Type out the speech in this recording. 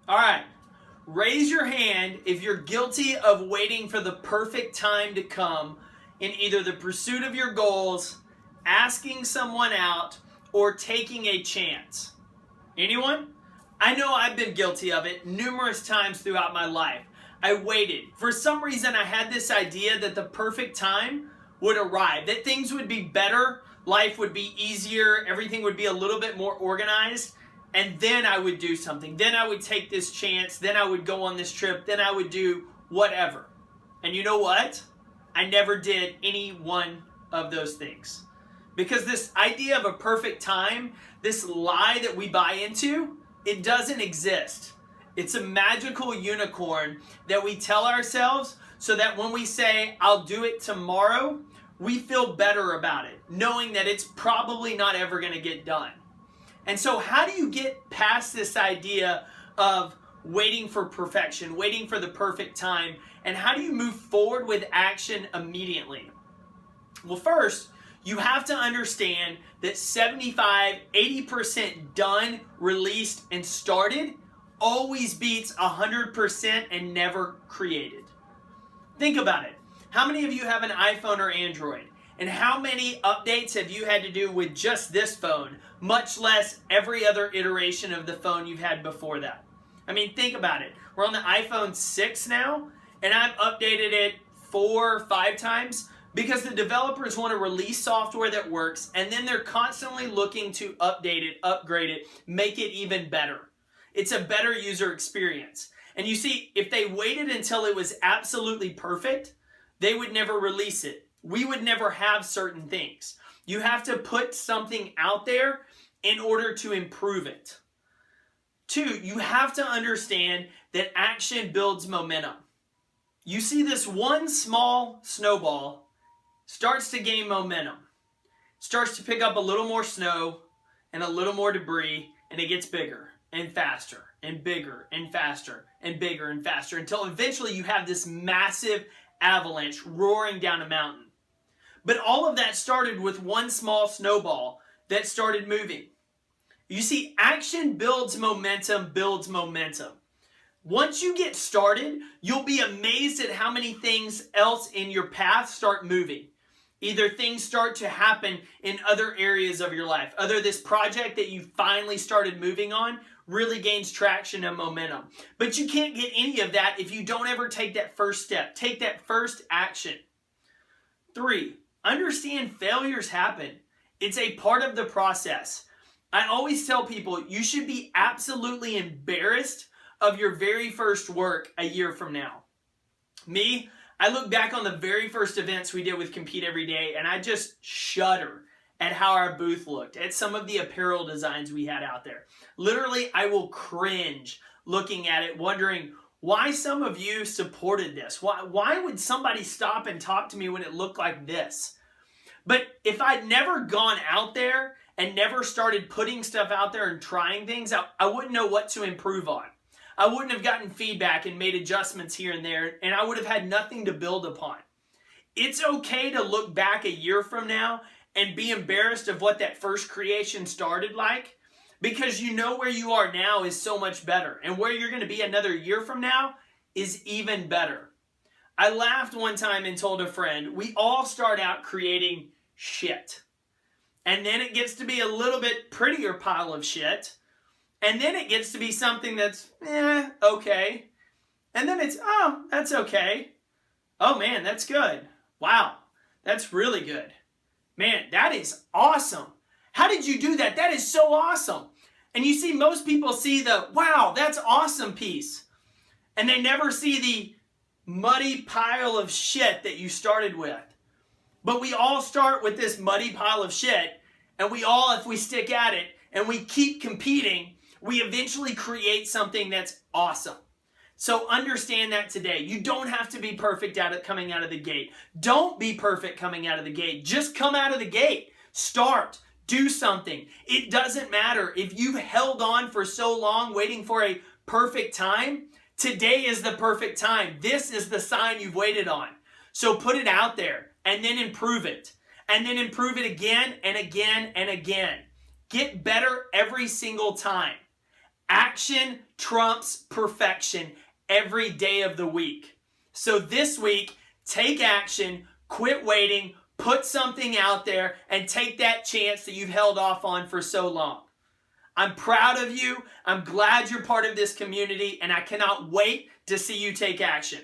All right. Raise your hand if you're guilty of waiting for the perfect time to come in either the pursuit of your goals, asking someone out, or taking a chance. Anyone? I know I've been guilty of it numerous times throughout my life. I waited. For some reason, I had this idea that the perfect time would arrive, that things would be better, life would be easier, everything would be a little bit more organized, and then I would do something. Then I would take this chance, then I would go on this trip, then I would do whatever. And you know what? I never did any one of those things. Because this idea of a perfect time, this lie that we buy into, it doesn't exist. It's a magical unicorn that we tell ourselves so that when we say, I'll do it tomorrow, we feel better about it, knowing that it's probably not ever going to get done. And so how do you get past this idea of waiting for perfection, waiting for the perfect time, and how do you move forward with action immediately? Well, first, you have to understand that 75-80% done, released, and started always beats 100% and never created. Think about it. How many of you have an iPhone or Android? And how many updates have you had to do with just this phone, much less every other iteration of the phone you've had before that? I mean, think about it. We're on the iPhone 6 now, and I've updated it 4 or 5 times because the developers want to release software that works, and then they're constantly looking to update it, upgrade it, make it even better. It's a better user experience. And you see, if they waited until it was absolutely perfect, they would never release it. We would never have certain things. You have to put something out there in order to improve it. 2, you have to understand that action builds momentum. You see this one small snowball starts to gain momentum, starts to pick up a little more snow and a little more debris, and it gets bigger and faster and bigger and faster and bigger and faster until eventually you have this massive avalanche roaring down a mountain. But all of that started with one small snowball that started moving. You see, action builds momentum, builds momentum. Once you get started, you'll be amazed at how many things else in your path start moving. Either things start to happen in other areas of your life. Other this project that you finally started moving on really gains traction and momentum. But you can't get any of that if you don't ever take that first step. Take that first action. 3, understand failures happen. It's a part of the process. I always tell people you should be absolutely embarrassed of your very first work a year from now. Me, I look back on the very first events we did with Compete Every Day, and I just shudder at how our booth looked, at some of the apparel designs we had out there. Literally, I will cringe looking at it, wondering why some of you supported this. Why would somebody stop and talk to me when it looked like this? But if I'd never gone out there and never started putting stuff out there and trying things, I wouldn't know what to improve on. I wouldn't have gotten feedback and made adjustments here and there, and I would have had nothing to build upon. It's okay to look back a year from now and be embarrassed of what that first creation started like, because you know where you are now is so much better, and where you're going to be another year from now is even better. I laughed one time and told a friend, we all start out creating shit. And then it gets to be a little bit prettier pile of shit. And then it gets to be something that's, okay. And then it's, oh, that's okay. Oh man, that's good. Wow, that's really good. Man, that is awesome. How did you do that? That is so awesome. And you see, most people see the, wow, that's awesome piece. And they never see the muddy pile of shit that you started with. But we all start with this muddy pile of shit, and we all, if we stick at it and we keep competing, we eventually create something that's awesome. So understand that today. You don't have to be perfect coming out of the gate. Don't be perfect coming out of the gate. Just come out of the gate. Start. Do something. It doesn't matter if you've held on for so long waiting for a perfect time. Today is the perfect time. This is the sign you've waited on. So put it out there and then improve it. And then improve it again and again and again. Get better every single time. Action trumps perfection every day of the week. So this week, take action, quit waiting, put something out there, and take that chance that you've held off on for so long. I'm proud of you. I'm glad you're part of this community, and I cannot wait to see you take action.